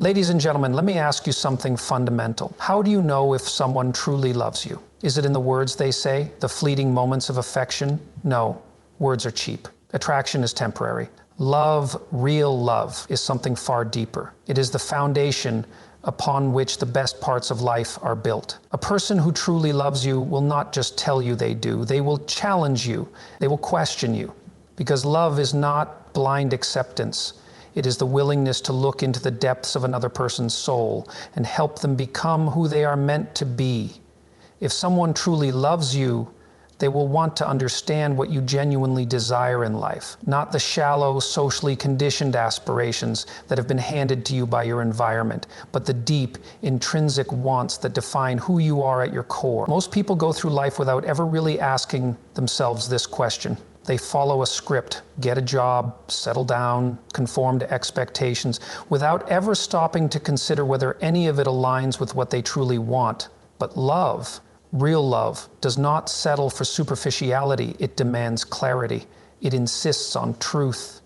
Ladies and gentlemen, let me ask you something fundamental. How do you know if someone truly loves you? Is it in the words they say, the fleeting moments of affection? No, words are cheap. Attraction is temporary. Love, real love, is something far deeper. It is the foundation upon which the best parts of life are built. A person who truly loves you will not just tell you they do. They will challenge you. They will question you. Because love is not blind acceptance. It is the willingness to look into the depths of another person's soul and help them become who they are meant to be. If someone truly loves you, they will want to understand what you genuinely desire in life, not the shallow, socially conditioned aspirations that have been handed to you by your environment, but the deep, intrinsic wants that define who you are at your core. Most people go through life without ever really asking themselves this question. They follow a script, get a job, settle down, conform to expectations, without ever stopping to consider whether any of it aligns with what they truly want. But love, real love, does not settle for superficiality. It demands clarity. It insists on truth.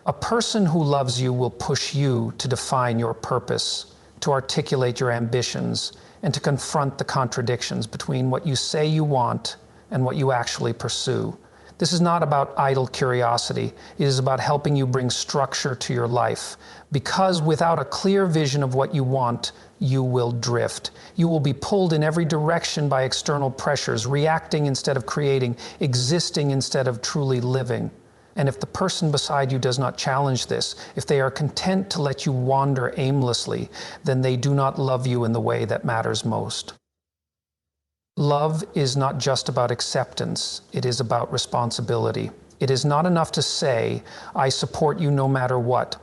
A person who loves you will push you to define your purpose, to articulate your ambitions, and to confront the contradictions between what you say you want and what you actually pursue. This is not about idle curiosity. It is about helping you bring structure to your life. Because without a clear vision of what you want, you will drift. You will be pulled in every direction by external pressures, reacting instead of creating, existing instead of truly living. And if the person beside you does not challenge this, if they are content to let you wander aimlessly, then they do not love you in the way that matters most. Love is not just about acceptance, it is about responsibility. It is not enough to say, I support you no matter what.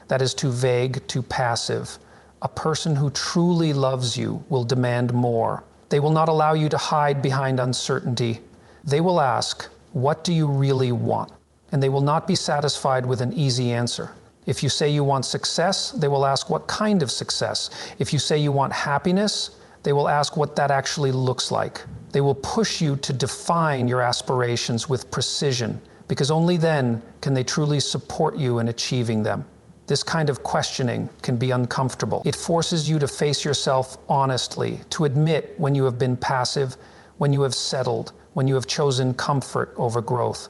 That is too vague, too passive. A person who truly loves you will demand more. They will not allow you to hide behind uncertainty. They will ask, what do you really want? And they will not be satisfied with an easy answer. If you say you want success, they will ask what kind of success. If you say you want happiness, they will ask what that actually looks like. They will push you to define your aspirations with precision, because only then can they truly support you in achieving them. This kind of questioning can be uncomfortable. It forces you to face yourself honestly, to admit when you have been passive, when you have settled, when you have chosen comfort over growth.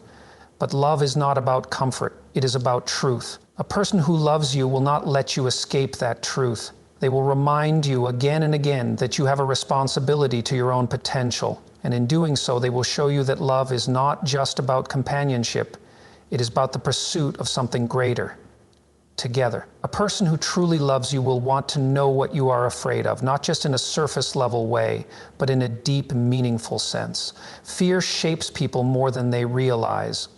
But love is not about comfort. It is about truth. A person who loves you will not let you escape that truth. They will remind you again and again that you have a responsibility to your own potential. And in doing so, they will show you that love is not just about companionship. It is about the pursuit of something greater. Together. A person who truly loves you will want to know what you are afraid of, not just in a surface level way, but in a deep, meaningful sense. Fear shapes people more than they realize.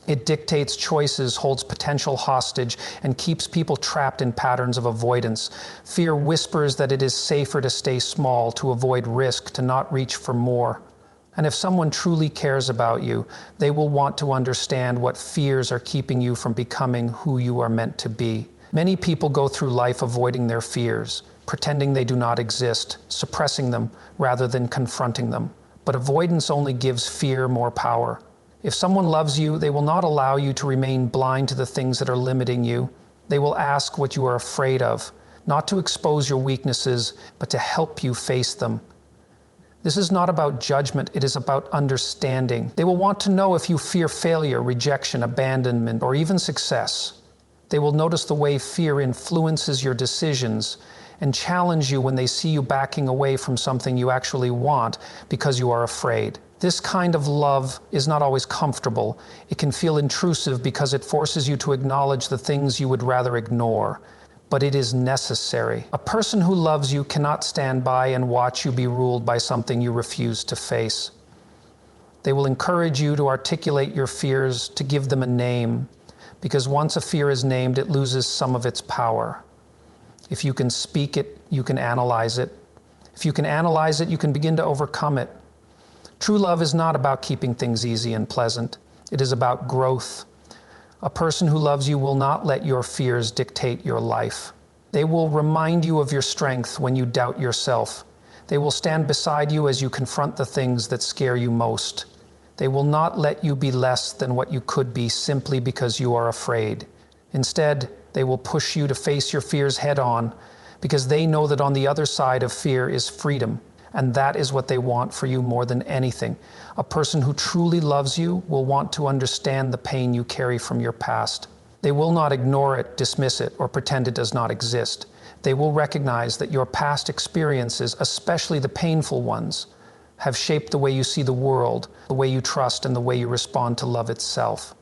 It dictates choices, holds potential hostage, and keeps people trapped in patterns of avoidance. Fear whispers that it is safer to stay small, to avoid risk, to not reach for more. And if someone truly cares about you, they will want to understand what fears are keeping you from becoming who you are meant to be. Many people go through life avoiding their fears, pretending they do not exist, suppressing them rather than confronting them. But avoidance only gives fear more power. If someone loves you, they will not allow you to remain blind to the things that are limiting you. They will ask what you are afraid of, not to expose your weaknesses, but to help you face them. This is not about judgment, it is about understanding. They will want to know if you fear failure, rejection, abandonment, or even success. They will notice the way fear influences your decisions and challenge you when they see you backing away from something you actually want because you are afraid. This kind of love is not always comfortable. It can feel intrusive because it forces you to acknowledge the things you would rather ignore. But it is necessary. A person who loves you cannot stand by and watch you be ruled by something you refuse to face. They will encourage you to articulate your fears, to give them a name, because once a fear is named, it loses some of its power. If you can speak it, you can analyze it. If you can analyze it, you can begin to overcome it. True love is not about keeping things easy and pleasant. It is about growth. A person who loves you will not let your fears dictate your life. They will remind you of your strength when you doubt yourself. They will stand beside you as you confront the things that scare you most. They will not let you be less than what you could be simply because you are afraid. Instead, they will push you to face your fears head on, because they know that on the other side of fear is freedom, and that is what they want for you more than anything. A person who truly loves you will want to understand the pain you carry from your past. They will not ignore it, dismiss it, or pretend it does not exist. They will recognize that your past experiences, especially the painful ones, have shaped the way you see the world, the way you trust, and the way you respond to love itself.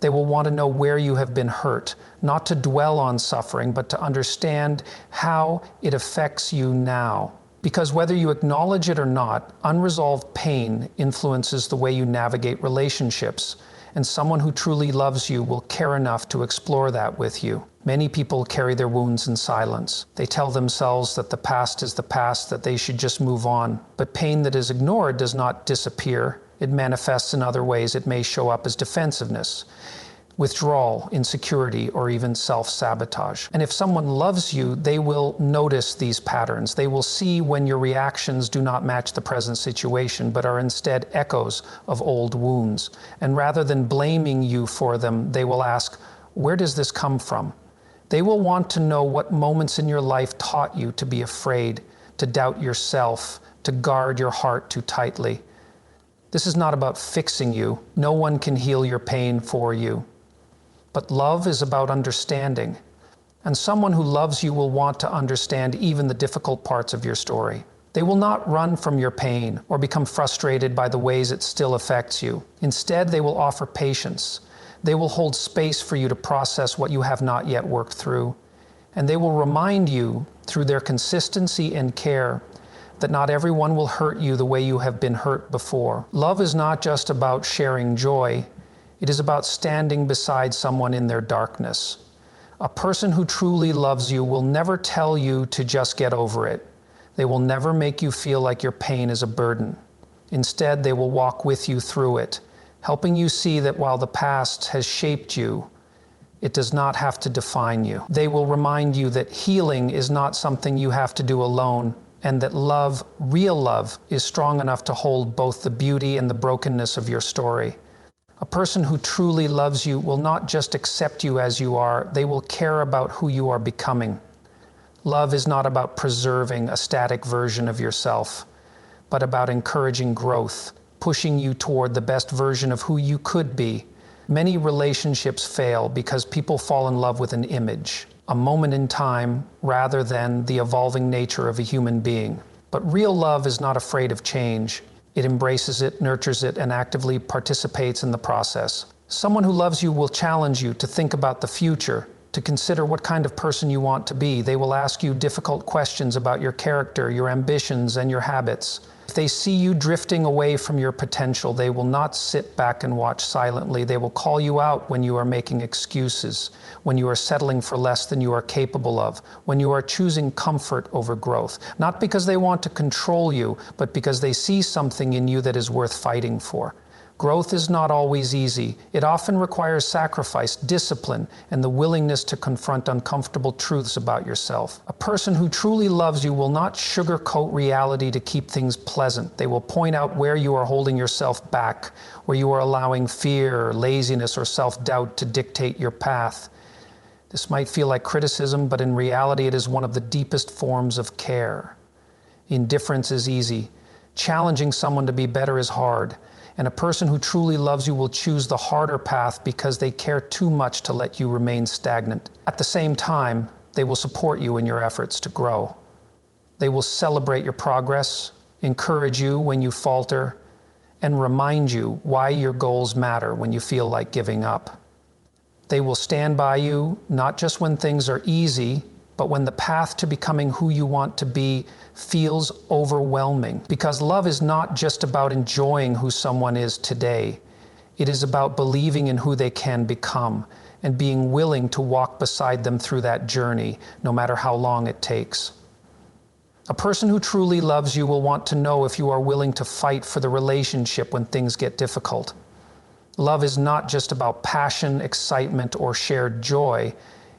They will want to know where you have been hurt, not to dwell on suffering, but to understand how it affects you now. Because whether you acknowledge it or not, unresolved pain influences the way you navigate relationships, and someone who truly loves you will care enough to explore that with you. Many people carry their wounds in silence. They tell themselves that the past is the past, that they should just move on. But pain that is ignored does not disappear. It manifests in other ways. It may show up as defensiveness, withdrawal, insecurity, or even self-sabotage. And if someone loves you, they will notice these patterns. They will see when your reactions do not match the present situation, but are instead echoes of old wounds. And rather than blaming you for them, they will ask, where does this come from? They will want to know what moments in your life taught you to be afraid, to doubt yourself, to guard your heart too tightly. This is not about fixing you. No one can heal your pain for you. But love is about understanding. And someone who loves you will want to understand even the difficult parts of your story. They will not run from your pain or become frustrated by the ways it still affects you. Instead, they will offer patience. They will hold space for you to process what you have not yet worked through. And they will remind you, through their consistency and care, that not everyone will hurt you the way you have been hurt before. Love is not just about sharing joy. It is about standing beside someone in their darkness. A person who truly loves you will never tell you to just get over it. They will never make you feel like your pain is a burden. Instead, they will walk with you through it, helping you see that while the past has shaped you, it does not have to define you. They will remind you that healing is not something you have to do alone, and that love, real love, is strong enough to hold both the beauty and the brokenness of your story. A person who truly loves you will not just accept you as you are, they will care about who you are becoming. Love is not about preserving a static version of yourself, but about encouraging growth, pushing you toward the best version of who you could be. Many relationships fail because people fall in love with an image, a moment in time, rather than the evolving nature of a human being. But real love is not afraid of change. It embraces it, nurtures it, and actively participates in the process. Someone who loves you will challenge you to think about the future, to consider what kind of person you want to be. They will ask you difficult questions about your character, your ambitions, and your habits. If they see you drifting away from your potential, they will not sit back and watch silently. They will call you out when you are making excuses, when you are settling for less than you are capable of, when you are choosing comfort over growth. Not because they want to control you, but because they see something in you that is worth fighting for. Growth is not always easy. It often requires sacrifice, discipline, and the willingness to confront uncomfortable truths about yourself. A person who truly loves you will not sugarcoat reality to keep things pleasant. They will point out where you are holding yourself back, where you are allowing fear, laziness, or self-doubt to dictate your path. This might feel like criticism, but in reality it is one of the deepest forms of care. Indifference is easy. Challenging someone to be better is hard. And a person who truly loves you will choose the harder path because they care too much to let you remain stagnant. At the same time, they will support you in your efforts to grow. They will celebrate your progress, encourage you when you falter, and remind you why your goals matter when you feel like giving up. They will stand by you, not just when things are easy, but when the path to becoming who you want to be feels overwhelming. Because love is not just about enjoying who someone is today. It is about believing in who they can become and being willing to walk beside them through that journey, no matter how long it takes. A person who truly loves you will want to know if you are willing to fight for the relationship when things get difficult. Love is not just about passion, excitement, or shared joy.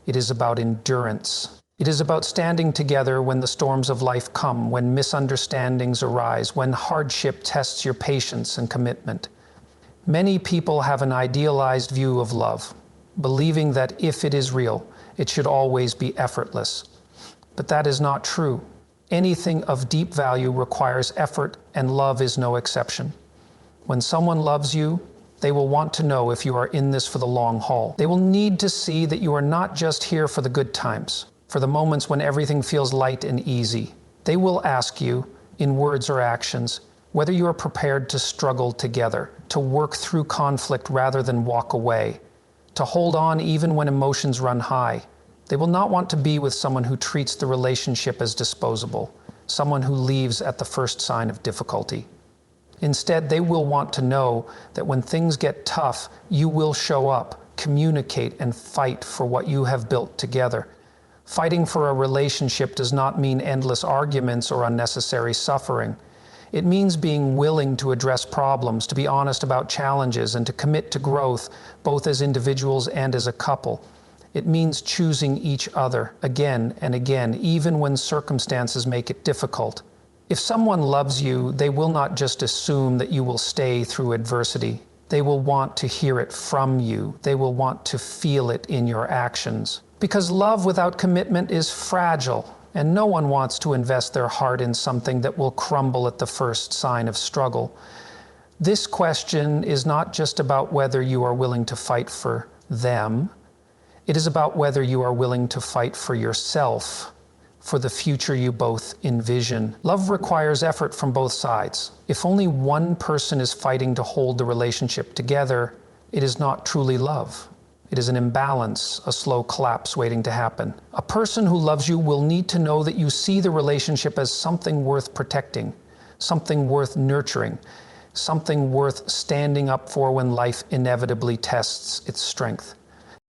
It is about endurance. It is about standing together when the storms of life come, when misunderstandings arise, when hardship tests your patience and commitment. Many people have an idealized view of love, believing that if it is real, it should always be effortless. But that is not true. Anything of deep value requires effort, and love is no exception. When someone loves you, they will want to know if you are in this for the long haul. They will need to see that you are not just here for the good times, for the moments when everything feels light and easy. They will ask you, in words or actions, whether you are prepared to struggle together, to work through conflict rather than walk away, to hold on even when emotions run high. They will not want to be with someone who treats the relationship as disposable, someone who leaves at the first sign of difficulty. Instead, they will want to know that when things get tough, you will show up, communicate, and fight for what you have built together. Fighting for a relationship does not mean endless arguments or unnecessary suffering. It means being willing to address problems, to be honest about challenges, and to commit to growth, both as individuals and as a couple. It means choosing each other again and again, even when circumstances make it difficult. If someone loves you, they will not just assume that you will stay through adversity. They will want to hear it from you. They will want to feel it in your actions. Because love without commitment is fragile, and no one wants to invest their heart in something that will crumble at the first sign of struggle. This question is not just about whether you are willing to fight for them. It is about whether you are willing to fight for yourself, for the future you both envision. Love requires effort from both sides. If only one person is fighting to hold the relationship together, it is not truly love. It is an imbalance, a slow collapse waiting to happen. A person who loves you will need to know that you see the relationship as something worth protecting, something worth nurturing, something worth standing up for when life inevitably tests its strength.